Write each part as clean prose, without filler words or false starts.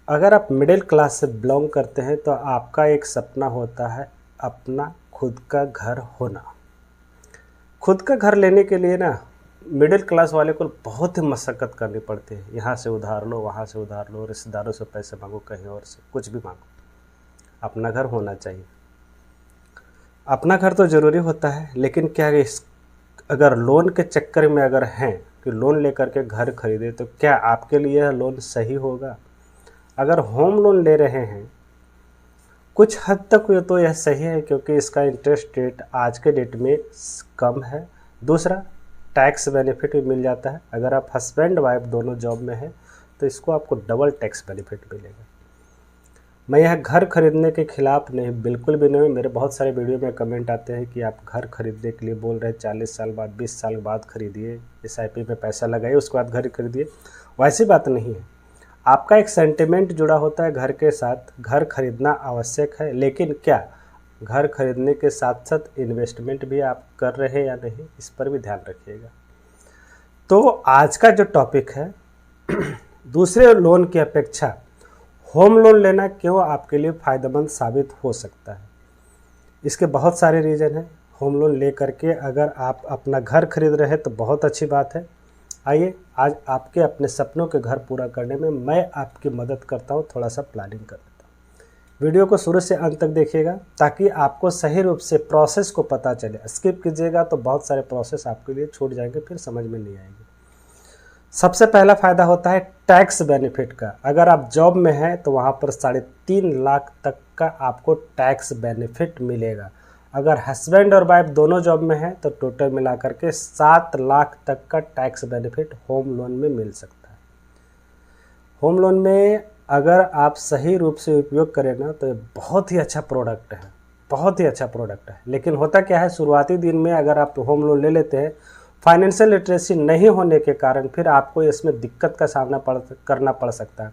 अगर आप middle class से बिलोंग करते हैं तो आपका एक सपना होता है अपना खुद का घर होना। खुद का घर लेने के लिए ना मिडिल क्लास वाले को बहुत ही मशक्क़त करनी पड़ती है। यहाँ से उधार लो, वहाँ से उधार लो, रिश्तेदारों से पैसे मांगो, कहीं और से कुछ भी मांगो, अपना घर होना चाहिए। अपना घर तो ज़रूरी होता है, लेकिन क्या इस अगर लोन के चक्कर में अगर हैं कि लोन लेकर के घर खरीदे तो क्या आपके लिए यह लोन सही होगा? अगर होम लोन ले रहे हैं, कुछ हद तक ये तो यह सही है क्योंकि इसका इंटरेस्ट रेट आज के डेट में कम है। दूसरा, टैक्स बेनिफिट भी मिल जाता है। अगर आप हस्बैंड वाइफ दोनों जॉब में हैं तो इसको आपको डबल टैक्स बेनिफिट मिलेगा। मैं यह घर खरीदने के खिलाफ़ नहीं, बिल्कुल भी नहीं। मेरे बहुत सारे वीडियो में कमेंट आते हैं कि आप घर खरीदने के लिए बोल रहे हैं, 40 साल बाद 20 साल बाद खरीदिए, SIP में पैसा लगाइए, उसके बाद घर खरीदिए। वैसी बात नहीं है। आपका एक सेंटिमेंट जुड़ा होता है घर के साथ। घर खरीदना आवश्यक है, लेकिन क्या घर खरीदने के साथ साथ इन्वेस्टमेंट भी आप कर रहे हैं या नहीं, इस पर भी ध्यान रखिएगा। तो आज का जो टॉपिक है दूसरे लोन की अपेक्षा होम लोन लेना क्यों आपके लिए फ़ायदेमंद साबित हो सकता है। इसके बहुत सारे रीज़न हैं। होम लोन ले करके अगर आप अपना घर खरीद रहे हैं तो बहुत अच्छी बात है। आइए आज आपके अपने सपनों के घर पूरा करने में मैं आपकी मदद करता हूँ। थोड़ा सा प्लानिंग कर देता हूँ। वीडियो को शुरू से अंत तक देखिएगा ताकि आपको सही रूप से प्रोसेस को पता चले। स्किप कीजिएगा तो बहुत सारे प्रोसेस आपके लिए छूट जाएंगे, फिर समझ में नहीं आएंगे। सबसे पहला फ़ायदा होता है टैक्स बेनिफिट का। अगर आप जॉब में हैं तो वहाँ पर 3.5 लाख तक का आपको टैक्स बेनिफिट मिलेगा। अगर हस्बैंड और वाइफ दोनों जॉब में हैं तो टोटल मिला करके 7 लाख तक का टैक्स बेनिफिट होम लोन में मिल सकता है। होम लोन में अगर आप सही रूप से उपयोग करें ना तो बहुत ही अच्छा प्रोडक्ट है, बहुत ही अच्छा प्रोडक्ट है। लेकिन होता क्या है, शुरुआती दिन में अगर आप होम लोन ले लेते हैं, फाइनेंशियल लिटरेसी नहीं होने के कारण फिर आपको इसमें दिक्कत का सामना करना पड़ सकता है।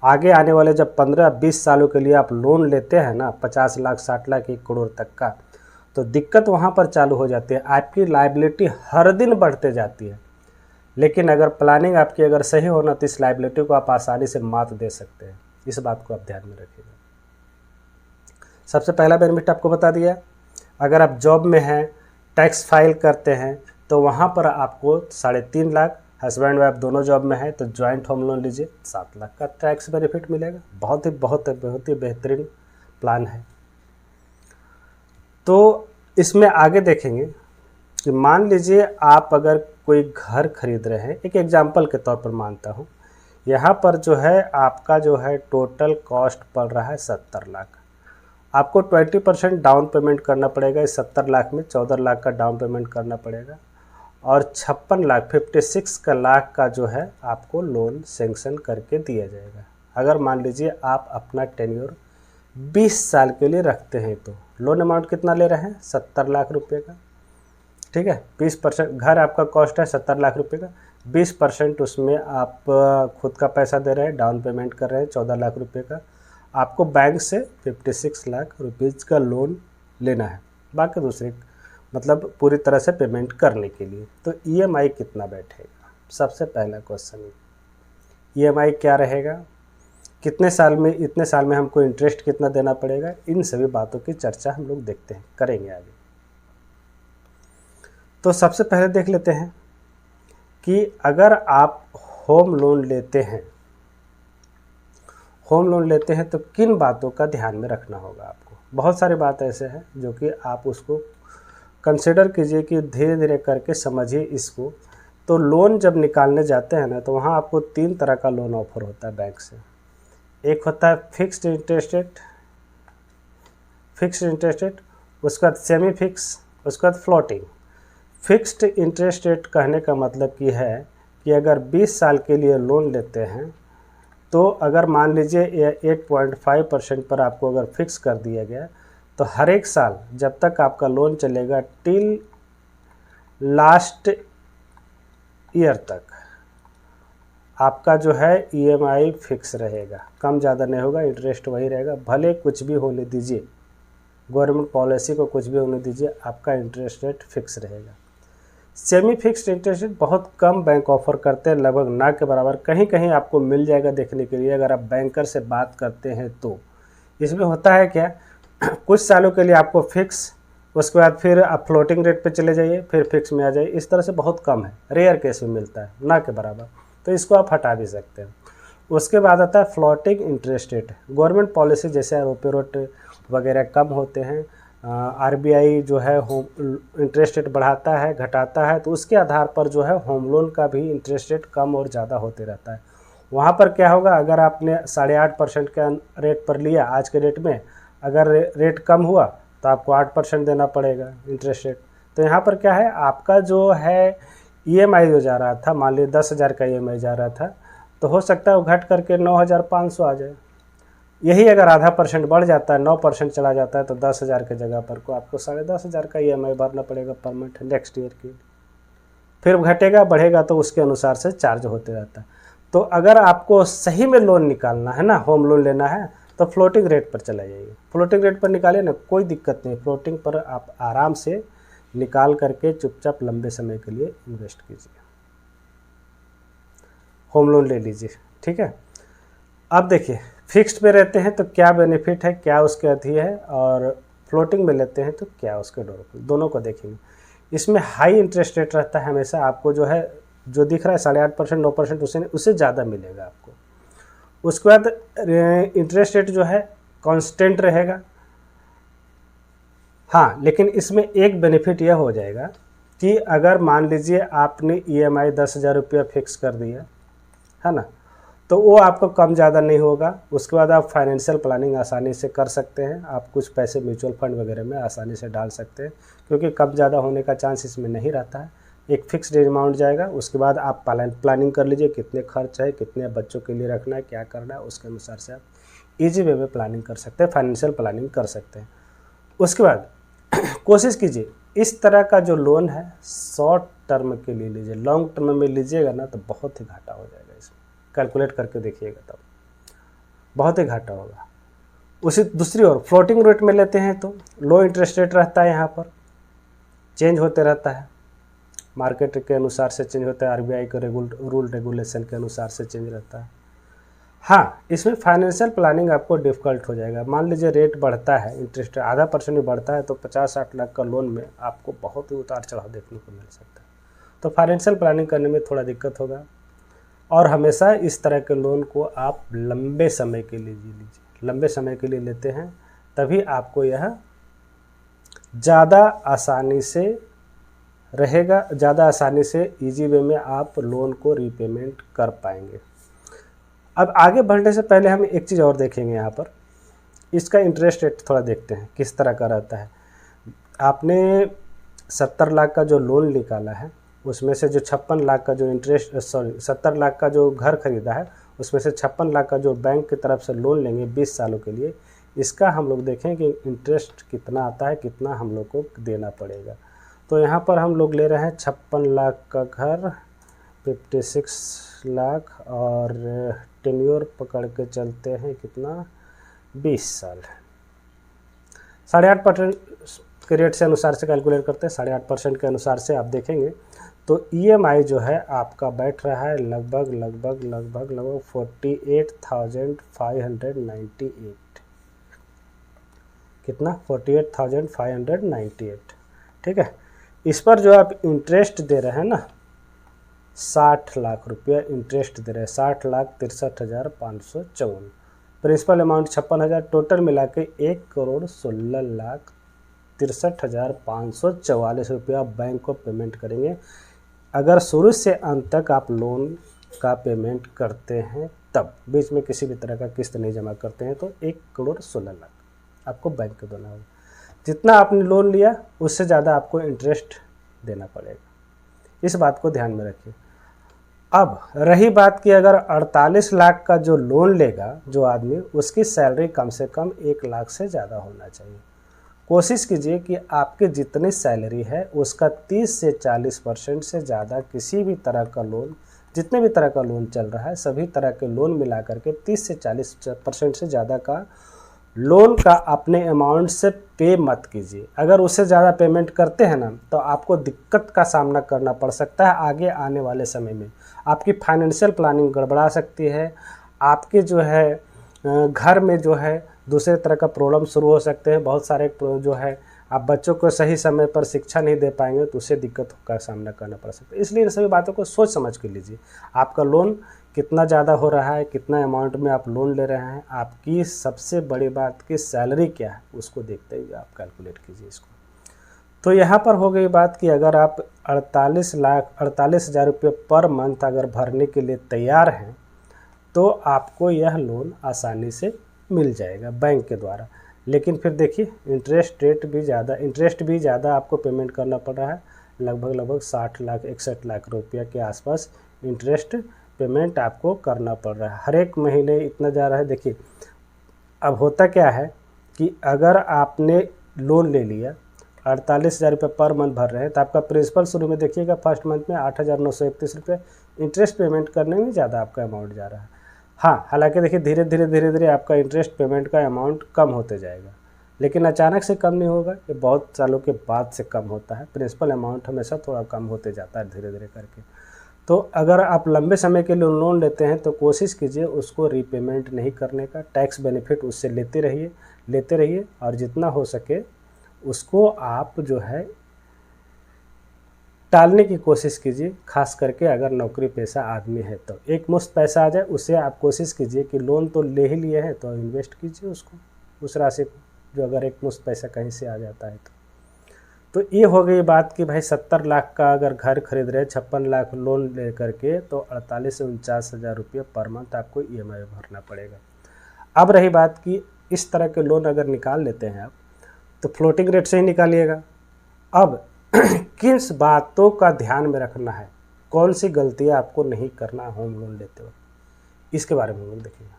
आगे आने वाले जब 15-20 सालों के लिए आप लोन लेते हैं ना, 50 लाख 60 लाख 1 करोड़ तक का, तो दिक्कत वहाँ पर चालू हो जाती है। आपकी लायबिलिटी हर दिन बढ़ते जाती है। लेकिन अगर प्लानिंग आपकी अगर सही हो ना तो इस लायबिलिटी को आप आसानी से मात दे सकते हैं। इस बात को आप ध्यान में रखिएगा। सबसे पहला बेनिफिट आपको बता दिया। अगर आप जॉब में हैं, टैक्स फाइल करते हैं तो वहाँ पर आपको 3.5 लाख, हस्बैंड वाइफ दोनों जॉब में है तो जॉइंट होम लोन लीजिए, 7 लाख का टैक्स बेनिफिट मिलेगा। बहुत ही बेहतरीन प्लान है। तो इसमें आगे देखेंगे कि मान लीजिए आप अगर कोई घर खरीद रहे हैं, एक एग्जांपल के तौर पर मानता हूँ, यहाँ पर जो है आपका जो है टोटल कॉस्ट पड़ रहा है 70 लाख। आपको 20% डाउन पेमेंट करना पड़ेगा। इस 70 लाख में 14 लाख का डाउन पेमेंट करना पड़ेगा और 56 लाख 56 लाख का जो है आपको लोन सेंक्शन करके दिया जाएगा। अगर मान लीजिए आप अपना टेन्योर 20 साल के लिए रखते हैं तो लोन अमाउंट कितना ले रहे हैं, 70 लाख रुपये का। ठीक है, 20% घर आपका कॉस्ट है 70 लाख रुपये का, 20% उसमें आप खुद का पैसा दे रहे हैं, डाउन पेमेंट कर रहे हैं 14 लाख रुपये का। आपको बैंक से 56 लाख रुपीज़ का लोन लेना है, बाकी दूसरे मतलब पूरी तरह से पेमेंट करने के लिए। तो EMI कितना बैठेगा, सबसे पहला क्वेश्चन। EMI क्या रहेगा, कितने साल में, इतने साल में हमको इंटरेस्ट कितना देना पड़ेगा, इन सभी बातों की चर्चा हम लोग देखते हैं, करेंगे आगे। तो सबसे पहले देख लेते हैं कि अगर आप होम लोन लेते हैं, तो किन बातों का ध्यान में रखना होगा आपको। बहुत सारी बात ऐसे हैं जो कि आप उसको कंसिडर कीजिए कि धीरे धीरे करके समझिए इसको। तो लोन जब निकालने जाते हैं ना तो वहाँ आपको 3 तरह का लोन ऑफर होता है बैंक से। एक होता है फिक्स्ड इंटरेस्ट रेट, उसका बाद सेमी फिक्स, उसके बाद फ्लोटिंग। फिक्स्ड इंटरेस्ट रेट कहने का मतलब ये है कि अगर 20 साल के लिए लोन लेते हैं तो अगर मान लीजिए 8.5% पर आपको अगर फिक्स कर दिया गया तो हर एक साल जब तक आपका लोन चलेगा टिल लास्ट ईयर तक आपका जो है EMI फिक्स रहेगा, कम ज़्यादा नहीं होगा, इंटरेस्ट वही रहेगा। भले कुछ भी होने दीजिए, गवर्नमेंट पॉलिसी को कुछ भी होने दीजिए, आपका इंटरेस्ट रेट फिक्स रहेगा। सेमी फिक्स्ड इंटरेस्ट रेट बहुत कम बैंक ऑफर करते हैं, लगभग ना के बराबर। कहीं कहीं आपको मिल जाएगा देखने के लिए, अगर आप बैंकर से बात करते हैं तो। इसमें होता है क्या, कुछ सालों के लिए आपको फिक्स, उसके बाद फिर आप फ्लोटिंग रेट पे चले जाइए, फिर फिक्स में आ जाइए। इस तरह से बहुत कम है, रेयर केस में मिलता है, ना के बराबर, तो इसको आप हटा भी सकते हैं। उसके बाद आता है floating interest rate. Government policy जैसे रेपो रेट वगैरह कम होते हैं, आरबीआई जो है होम इंटरेस्ट रेट बढ़ाता है घटाता है, तो उसके आधार पर जो है होम लोन का भी इंटरेस्ट रेट कम और ज़्यादा होते रहता है। वहाँ पर क्या होगा, अगर आपने 8.5% के रेट पर लिया आज के डेट में, अगर रेट कम हुआ तो आपको 8% देना पड़ेगा इंटरेस्ट रेट। तो यहाँ पर क्या है, आपका जो है ईएमआई जो जा रहा था, मान लीजिए 10,000 का ईएमआई जा रहा था, तो हो सकता है वो घट करके 9,500 आ जाए। यही अगर आधा % बढ़ जाता है, 9% चला जाता है, तो 10,000 के जगह पर को आपको 10,500 का ईएमआई भरना पड़ेगा पर मंथ नेक्स्ट ईयर की। फिर घटेगा बढ़ेगा तो उसके अनुसार से चार्ज होते रहता है। तो अगर आपको सही में लोन निकालना है ना, होम लोन लेना है, तो फ्लोटिंग रेट पर चला जाइए। फ्लोटिंग रेट पर निकालिए ना, कोई दिक्कत नहीं। फ्लोटिंग पर आप आराम से निकाल करके चुपचाप लंबे समय के लिए इन्वेस्ट कीजिए, होम लोन ले लीजिए, ठीक है। अब देखिए, फिक्स्ड पे रहते हैं तो क्या बेनिफिट है, क्या उसके अथी है, और फ्लोटिंग में लेते हैं तो क्या उसके दोनों को देखेंगे। इसमें हाई इंटरेस्ट रेट रहता है हमेशा, आपको जो है जो दिख रहा है 8.5% 9% उससे ज़्यादा मिलेगा आपको। उसके बाद इंटरेस्ट रेट जो है कांस्टेंट रहेगा। हाँ, लेकिन इसमें एक बेनिफिट यह हो जाएगा कि अगर मान लीजिए आपने ईएमआई 10,000 रुपया फिक्स कर दिया है ना, तो वो आपको कम ज़्यादा नहीं होगा। उसके बाद आप फाइनेंशियल प्लानिंग आसानी से कर सकते हैं, आप कुछ पैसे म्यूचुअल फंड वगैरह में आसानी से डाल सकते हैं, क्योंकि कम ज़्यादा होने का चांस इसमें नहीं रहता है। एक फिक्स्ड अमाउंट जाएगा, उसके बाद आप प्लानिंग कर लीजिए कितने खर्च है, कितने बच्चों के लिए रखना है, क्या करना है, उसके अनुसार से आप ईजी वे में प्लानिंग कर सकते हैं, फाइनेंशियल प्लानिंग कर सकते हैं। उसके बाद कोशिश कीजिए इस तरह का जो लोन है शॉर्ट टर्म के लिए लीजिए। लॉन्ग टर्म में लीजिएगा ना तो बहुत ही घाटा हो जाएगा, इसमें कैलकुलेट करके देखिएगा तब बहुत ही घाटा होगा। उसी दूसरी ओर फ्लोटिंग रेट में लेते हैं तो लो इंटरेस्ट रेट रहता है, यहाँ पर चेंज होते रहता है, मार्केट के अनुसार से चेंज होता है, आरबीआई के रूल रेगुलेशन के अनुसार से चेंज रहता है। हाँ, इसमें फाइनेंशियल प्लानिंग आपको डिफ़िकल्ट हो जाएगा। मान लीजिए रेट बढ़ता है, इंटरेस्ट आधा % भी बढ़ता है, तो 50-60 लाख का लोन में आपको बहुत ही उतार चढ़ाव देखने को मिल सकता है। तो फाइनेंशियल प्लानिंग करने में थोड़ा दिक्कत होगा। और हमेशा इस तरह के लोन को आप लंबे समय के लिए लीजिए, लंबे समय के लिए लेते हैं तभी आपको यह ज़्यादा आसानी से रहेगा, ज़्यादा आसानी से ईजी वे में आप लोन को रीपेमेंट कर पाएंगे। अब आगे बढ़ने से पहले हम एक चीज़ और देखेंगे, यहाँ पर इसका इंटरेस्ट रेट थोड़ा देखते हैं किस तरह का रहता है। आपने 70 लाख का जो लोन निकाला है, उसमें से जो 56 लाख का जो 70 लाख का जो घर खरीदा है, उसमें से 56 लाख का जो बैंक की तरफ से लोन लेंगे 20 सालों के लिए, इसका हम लोग देखें कि इंटरेस्ट कितना आता है, कितना हम लोग को देना पड़ेगा। तो यहाँ पर हम लोग ले रहे हैं 56 लाख का घर, 56 लाख, और टेन्योर पकड़ के चलते हैं कितना, 20 साल। 8.5% के रेट से अनुसार से कैलकुलेट करते हैं। 8.5% के अनुसार से आप देखेंगे तो ईएमआई जो है आपका बैठ रहा है लगभग 48,598। कितना, 48,598, ठीक है। इस पर जो आप इंटरेस्ट दे रहे हैं ना, 60 लाख रुपया इंटरेस्ट दे रहे हैं, 60,63,554। प्रिंसिपल अमाउंट 56,000, टोटल मिला के 1,16,63,544 रुपया बैंक को पेमेंट करेंगे। अगर शुरू से अंत तक आप लोन का पेमेंट करते हैं, तब बीच में किसी भी तरह का किस्त नहीं जमा करते हैं, तो 1,16,00,000 आपको बैंक को देना होगा। जितना आपने लोन लिया उससे ज़्यादा आपको इंटरेस्ट देना पड़ेगा, इस बात को ध्यान में रखिए। अब रही बात कि अगर 48 लाख का जो लोन लेगा जो आदमी, उसकी सैलरी कम से कम 1 लाख से ज़्यादा होना चाहिए। कोशिश कीजिए कि आपके जितनी सैलरी है उसका 30 से 40% से ज़्यादा किसी भी तरह का लोन, जितने भी तरह का लोन चल रहा है, सभी तरह के लोन मिला करके 30 से 40% से ज़्यादा का लोन का अपने अमाउंट से पे मत कीजिए। अगर उससे ज़्यादा पेमेंट करते हैं ना तो आपको दिक्कत का सामना करना पड़ सकता है आगे आने वाले समय में। आपकी फाइनेंशियल प्लानिंग गड़बड़ा सकती है, आपके जो है घर में जो है दूसरे तरह का प्रॉब्लम शुरू हो सकते हैं। बहुत सारे जो है आप बच्चों को सही समय पर शिक्षा नहीं दे पाएंगे तो उससे दिक्कत का सामना करना पड़ सकता है। इसलिए इन सभी बातों को सोच समझ के लीजिए। आपका लोन कितना ज़्यादा हो रहा है, कितना अमाउंट में आप लोन ले रहे हैं, आपकी सबसे बड़ी बात की सैलरी क्या है, उसको देखते हुए आप कैलकुलेट कीजिए इसको। तो यहाँ पर हो गई बात कि अगर आप 48,00,000 रुपये पर मंथ अगर भरने के लिए तैयार हैं तो आपको यह लोन आसानी से मिल जाएगा बैंक के द्वारा। लेकिन फिर देखिए इंटरेस्ट भी ज़्यादा आपको पेमेंट करना पड़ रहा है। लगभग 60 लाख 61 लाख रुपया के आसपास इंटरेस्ट पेमेंट आपको करना पड़ रहा है। हर एक महीने इतना जा रहा है। देखिए अब होता क्या है कि अगर आपने लोन ले लिया 48,000 रुपये पर मंथ भर रहे हैं तो आपका प्रिंसिपल शुरू में देखिएगा फर्स्ट मंथ में 8,931 रुपये इंटरेस्ट पेमेंट करने में ज़्यादा आपका अमाउंट जा रहा है। हाँ, हालांकि देखिए धीरे धीरे आपका इंटरेस्ट पेमेंट का अमाउंट कम होते जाएगा, लेकिन अचानक से कम नहीं होगा, ये बहुत सालों के बाद से कम होता है। प्रिंसिपल अमाउंट हमेशा थोड़ा कम होते जाता है धीरे धीरे करके। तो अगर आप लंबे समय के लिए लोन लेते हैं तो कोशिश कीजिए उसको रीपेमेंट नहीं करने का, टैक्स बेनिफिट उससे लेते रहिए और जितना हो सके उसको आप जो है टालने की कोशिश कीजिए। खास करके अगर नौकरी पेशा आदमी है तो एक मुश्त पैसा आ जाए उसे आप कोशिश कीजिए कि लोन तो ले ही लिए हैं तो इन्वेस्ट कीजिए उसको, उस राशि को, जो अगर एक मुश्त पैसा कहीं से आ जाता है तो ये हो गई बात कि भाई 70 लाख का अगर घर खरीद रहे 56 लाख लोन ले करके तो 48 से 49 हज़ार रुपये पर मंथ आपको EMI भरना पड़ेगा। अब रही बात कि इस तरह के लोन अगर निकाल लेते हैं आप तो फ्लोटिंग रेट से ही निकालिएगा। अब किस बातों का ध्यान में रखना है, कौन सी गलतियां आपको नहीं करना होम लोन लेते हो, इसके बारे में हम लोग देखेंगे।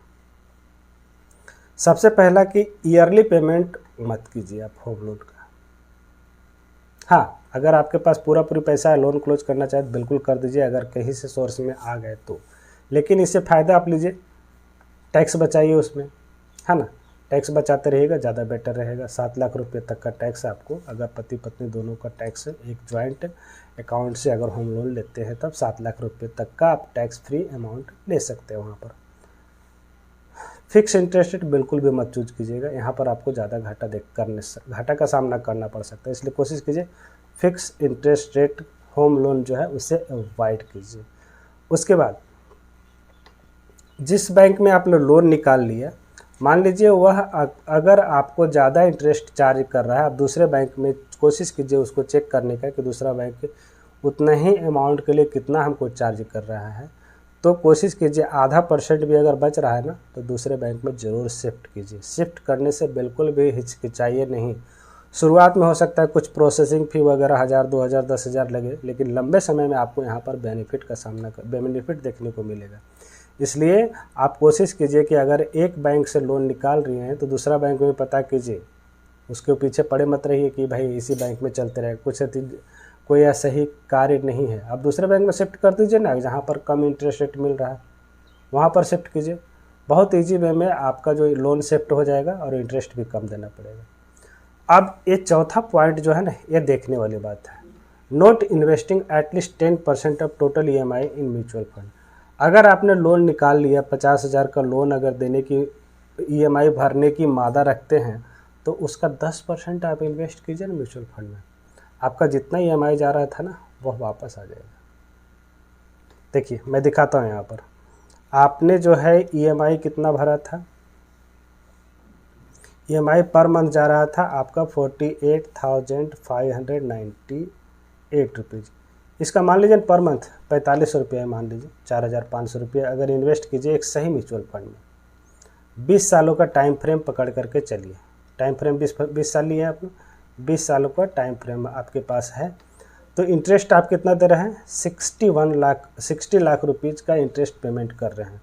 सबसे पहला कि ईयरली पेमेंट मत कीजिए आप होम लोन का। हाँ, अगर आपके पास पूरी पैसा है, लोन क्लोज करना चाहे तो बिल्कुल कर दीजिए अगर कहीं से सोर्स में आ गए तो, लेकिन इससे फ़ायदा आप लीजिए, टैक्स बचाइए उसमें, है ना। टैक्स बचाते रहिएगा, ज़्यादा बेटर रहेगा। 7 लाख रुपये तक का टैक्स आपको, अगर पति पत्नी दोनों का टैक्स एक जॉइंट अकाउंट से अगर होम लोन लेते हैं तब 7 लाख रुपये तक का आप टैक्स फ्री अमाउंट ले सकते हैं। वहाँ पर फिक्स इंटरेस्ट रेट बिल्कुल भी मत चूज कीजिएगा, यहाँ पर आपको ज़्यादा घाटा का सामना करना पड़ सकता है। इसलिए कोशिश कीजिए fix interest rate home loan जो है उसे अवॉइड कीजिए। उसके बाद जिस बैंक में आपने लोन निकाल लिया, मान लीजिए वह अगर आपको ज़्यादा इंटरेस्ट चार्ज कर रहा है, आप दूसरे बैंक में कोशिश कीजिए उसको चेक करने का कि दूसरा बैंक उतना ही अमाउंट के लिए कितना हमको चार्ज कर रहा है। तो कोशिश कीजिए 0.5% भी अगर बच रहा है ना तो दूसरे बैंक में ज़रूर शिफ्ट कीजिए। शिफ्ट करने से बिल्कुल भी हिचकिचाइए नहीं। शुरुआत में हो सकता है कुछ प्रोसेसिंग फ़ी वगैरह 1,000 2,000 10,000 लगे, लेकिन लंबे समय में आपको यहाँ पर बेनिफिट देखने को मिलेगा। इसलिए आप कोशिश कीजिए कि अगर एक बैंक से लोन निकाल रही हैं तो दूसरा बैंक में पता कीजिए, उसके पीछे पड़े मत रहिए कि भाई इसी बैंक में चलते रहे, कोई ऐसा ही कार्य नहीं है। आप दूसरे बैंक में शिफ्ट कर दीजिए ना, जहाँ पर कम इंटरेस्ट रेट मिल रहा है वहाँ पर शिफ्ट कीजिए। बहुत ईजी वे में आपका जो लोन शिफ्ट हो जाएगा और इंटरेस्ट भी कम देना पड़ेगा। अब ये चौथा पॉइंट जो है ना, ये देखने वाली बात है, not investing at least 10% of total EMI in mutual fund. अगर आपने लोन निकाल लिया 50,000 का लोन अगर देने की EMI भरने की मादा रखते हैं तो उसका 10% आप इन्वेस्ट कीजिए ना म्यूचुअल फंड में। आपका जितना EMI जा रहा था ना वह वापस आ जाएगा। देखिए मैं दिखाता हूँ यहाँ पर, आपने जो है EMI कितना भरा था, EMI पर मंथ जा रहा था आपका 48,598 रुपीज़। इसका मान लीजिए पर मंथ 4500 रुपये है, मान लीजिए 4,500 रुपये अगर इन्वेस्ट कीजिए एक सही म्यूचुअल फंड में। 20 सालों का टाइम फ्रेम पकड़ करके चलिए, टाइम फ्रेम 20 साल लिए आपने, 20 सालों का टाइम फ्रेम आपके पास है। तो इंटरेस्ट आप कितना दे रहे हैं, 60 लाख रुपीज़ का इंटरेस्ट पेमेंट कर रहे हैं।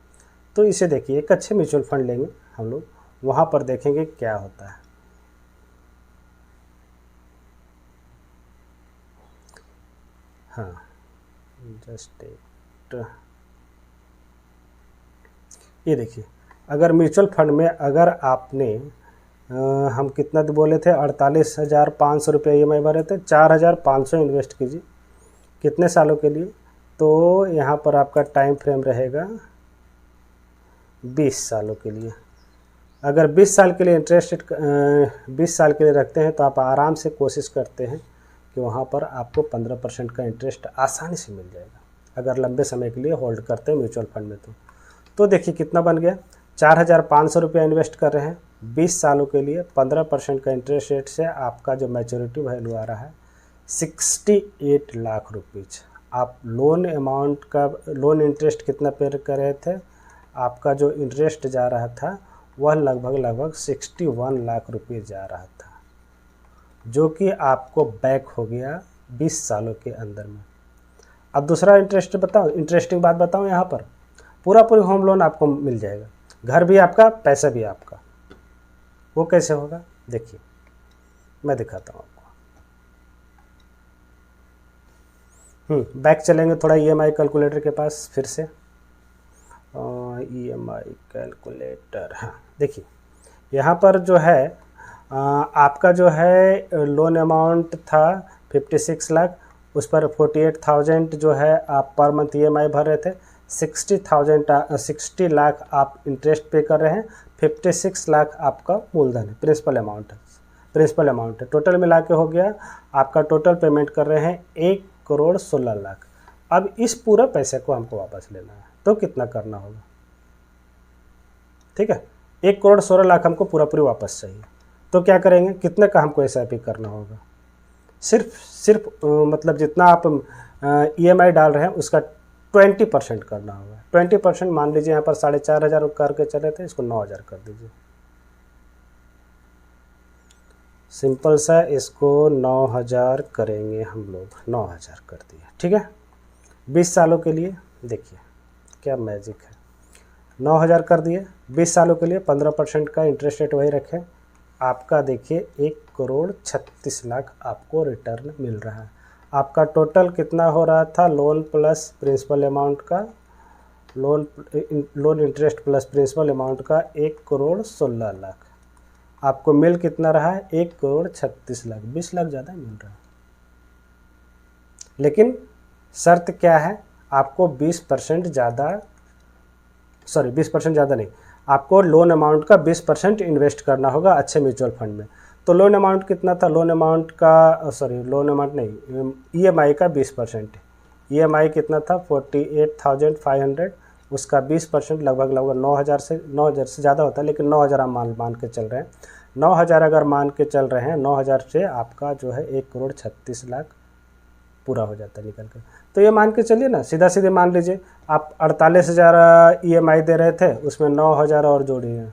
तो इसे देखिए, एक अच्छे म्यूचुअल फंड लेंगे हम लोग, वहाँ पर देखेंगे क्या होता है। हाँ जस्ट ये देखिए, अगर म्यूचुअल फंड में अगर आपने हम कितना तो बोले थे 48,500 रुपये EMI भरे थे, 4,500 इन्वेस्ट कीजिए कितने सालों के लिए, तो यहाँ पर आपका टाइम फ्रेम रहेगा 20 सालों के लिए। अगर 20 साल के लिए इंटरेस्ट 20 साल के लिए रखते हैं तो आप आराम से कोशिश करते हैं कि वहाँ पर आपको 15% का इंटरेस्ट आसानी से मिल जाएगा अगर लंबे समय के लिए होल्ड करते हैं म्यूचुअल फंड में। तो देखिए कितना बन गया, 4,500 रुपये इन्वेस्ट कर रहे हैं 20 सालों के लिए, 15% का इंटरेस्ट रेट से आपका जो मैच्योरिटी वैल्यू आ रहा है 68 लाख रुपीज़। आप लोन अमाउंट का लोन इंटरेस्ट कितना पे कर रहे थे, आपका जो इंटरेस्ट जा रहा था वह लगभग 61 लाख रुपये जा रहा था, जो कि आपको बैक हो गया 20 सालों के अंदर में। अब दूसरा इंटरेस्ट बताओ, इंटरेस्टिंग बात बताऊं, यहाँ पर पूरा होम लोन आपको मिल जाएगा, घर भी आपका, पैसा भी आपका। वो कैसे होगा देखिए, मैं दिखाता हूँ आपको। बैक चलेंगे थोड़ा EMI कैलकुलेटर के पास फिर से। EMI कैलकुलेटर, हाँ देखिए यहाँ पर जो है आपका जो है लोन अमाउंट था 56 लाख, उस पर 48,000 जो है आप पर मंथ EMI भर रहे थे, 60 लाख आप इंटरेस्ट पे कर रहे हैं, 56 लाख आपका मूलधन है, प्रिंसिपल अमाउंट है। टोटल मिला के हो गया आपका, टोटल पेमेंट कर रहे हैं 1,16,00,000। अब इस पूरा पैसे को हमको वापस लेना है तो कितना करना होगा, ठीक है, 1,16,00,000 हमको पूरी वापस चाहिए। तो क्या करेंगे, कितने का हमको SIP करना होगा, सिर्फ मतलब जितना आप EMI डाल रहे हैं उसका 20% करना होगा। 20% मान लीजिए यहाँ पर 4,500 करके चले थे, इसको 9,000 कर दीजिए। सिंपल सा इसको 9,000 करेंगे हम लोग, 9,000 कर दिए, ठीक है। 20 सालों के लिए देखिए क्या मैजिक है, 9,000 कर दिए 20 सालों के लिए, 15% का इंटरेस्ट रेट वही रखें, आपका देखिए 1,36,00,000 आपको रिटर्न मिल रहा है। आपका टोटल कितना हो रहा था, लोन प्लस प्रिंसिपल अमाउंट का, loan interest plus principal amount का 1,16,00,000, आपको मिल कितना रहा है 1,36,00,000, 20 लाख ज़्यादा मिल रहा है। लेकिन शर्त क्या है, आपको 20% ज़्यादा, सॉरी 20% ज़्यादा नहीं, आपको लोन अमाउंट का 20% इन्वेस्ट करना होगा अच्छे म्यूचुअल फंड में। तो लोन अमाउंट कितना था, लोन अमाउंट का लोन अमाउंट नहीं, EMI का 20%, EMI कितना था 48,500, उसका 20% लगभग 9,000 से ज़्यादा होता है, लेकिन 9,000 आप मान के चल रहे हैं, 9,000 अगर मान के चल रहे हैं, 9,000 से आपका जो है 1,36,00,000 पूरा हो जाता है निकल कर। तो ये मान के चलिए ना, सीधा सीधे मान लीजिए आप 48,000 EMI दे रहे थे, उसमें 9,000 और जोड़िए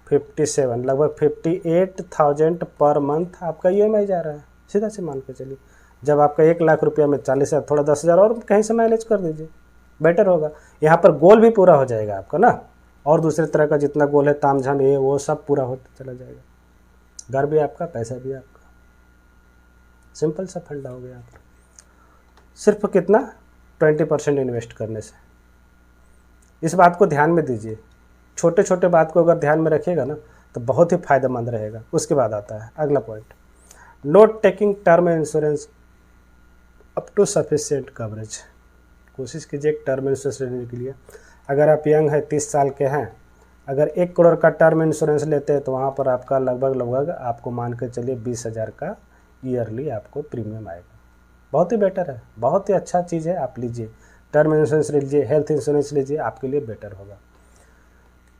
57, लगभग 58,000 पर मंथ आपका EMI जा रहा है, सीधा से मान के चलिए। जब आपका 1,00,000 रुपया में 40,000, थोड़ा 10,000 और कहीं से मैनेज कर दीजिए, बेटर होगा। यहाँ पर गोल भी पूरा हो जाएगा आपका ना, और दूसरे तरह का जितना गोल है तामझाम ये वो सब पूरा होता चला जाएगा, घर भी आपका, पैसा भी आपका। सिंपल सा फंडा हो गया यहाँ पर, सिर्फ कितना 20% इन्वेस्ट करने से। इस बात को ध्यान में दीजिए, छोटे छोटे बात को अगर ध्यान में रखिएगा ना तो बहुत ही फायदेमंद रहेगा। उसके बाद आता है अगला point, not taking term insurance up to sufficient coverage. कोशिश कीजिए टर्म इंश्योरेंस लेने के लिए। अगर आप यंग हैं, 30 साल के हैं, अगर 1 करोड़ का टर्म इंश्योरेंस लेते हैं तो वहाँ पर आपका लगभग आपको मान के चलिए 20,000 का ईयरली आपको प्रीमियम आएगा। बहुत ही बेटर है, बहुत ही अच्छा चीज़ है, आप लीजिए टर्म इंश्योरेंस लीजिए, हेल्थ इंश्योरेंस लीजिए, आपके लिए बेटर होगा।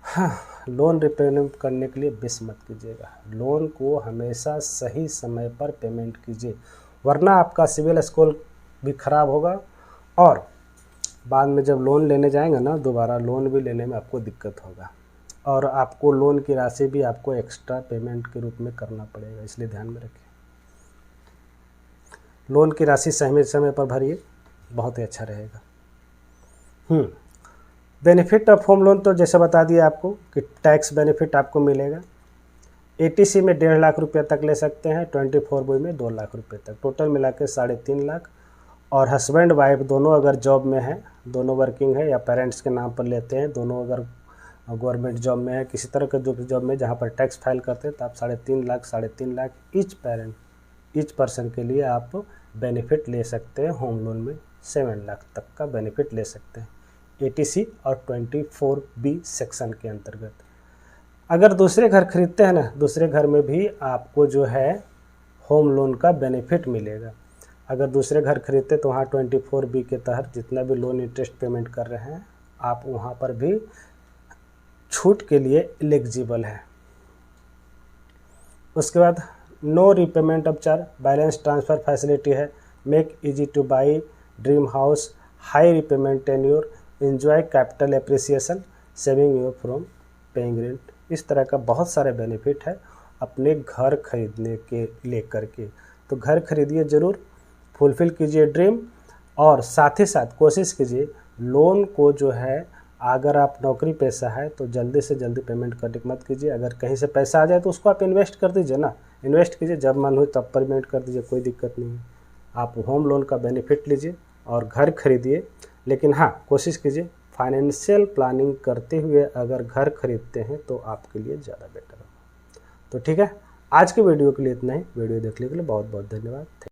हाँ, लोन रिपेमेंट करने के लिए मिस मत कीजिएगा, लोन को हमेशा सही समय पर पेमेंट कीजिए, वरना आपका सिविल स्कोर भी ख़राब होगा और बाद में जब लोन लेने जाएंगे ना, दोबारा लोन भी लेने में आपको दिक्कत होगा, और आपको लोन की राशि भी आपको एक्स्ट्रा पेमेंट के रूप में करना पड़ेगा, इसलिए ध्यान में रखिए। लोन की राशि समय पर भरिए, बहुत ही अच्छा रहेगा। बेनिफिट ऑफ होम लोन तो जैसे बता दिया आपको कि टैक्स बेनिफिट आपको मिलेगा। ATC में 1.5 लाख रुपये तक ले सकते हैं, 24 में 2 लाख रुपये तक, टोटल मिला के 3.5 लाख। और हस्बैंड वाइफ दोनों अगर जॉब में हैं, दोनों वर्किंग है या पेरेंट्स के नाम पर लेते हैं, दोनों अगर और गवर्नमेंट जॉब में है, किसी तरह का जो भी जॉब में जहाँ पर टैक्स फाइल करते हैं, तो आप 3.5 लाख ईच पर्सन के लिए आप बेनिफिट ले सकते हैं। होम लोन में 7 लाख तक का बेनिफिट ले सकते हैं ATC और 24B सेक्शन के अंतर्गत। अगर दूसरे घर खरीदते हैं ना, दूसरे घर में भी आपको जो है होम लोन का बेनिफिट मिलेगा। अगर दूसरे घर खरीदते तो वहाँ 24B के तहत जितना भी लोन इंटरेस्ट पेमेंट कर रहे हैं, आप वहाँ पर भी छूट के लिए एलिजिबल है। उसके बाद no repayment of charge, balance transfer facility है, make easy to buy dream house, high repayment tenure, enjoy capital appreciation, saving you from paying rent. इस तरह का बहुत सारे बेनिफिट है अपने घर खरीदने के लेकर के। तो घर खरीदिए ज़रूर, फुलफ़िल कीजिए ड्रीम, और साथ ही साथ कोशिश कीजिए लोन को जो है, अगर आप नौकरी पेशा है तो जल्दी से जल्दी पेमेंट करने की मत कीजिए। अगर कहीं से पैसा आ जाए तो उसको आप इन्वेस्ट कर दीजिए ना, इन्वेस्ट कीजिए, जब मन हो तब पेमेंट कर दीजिए, कोई दिक्कत नहीं है। आप होम लोन का बेनिफिट लीजिए और घर खरीदिए, लेकिन हाँ कोशिश कीजिए फाइनेंशियल प्लानिंग करते हुए अगर घर खरीदते हैं तो आपके लिए ज़्यादा बेटर होगा। तो ठीक है, आज के वीडियो के लिए इतना ही। वीडियो देखने के लिए बहुत बहुत धन्यवाद।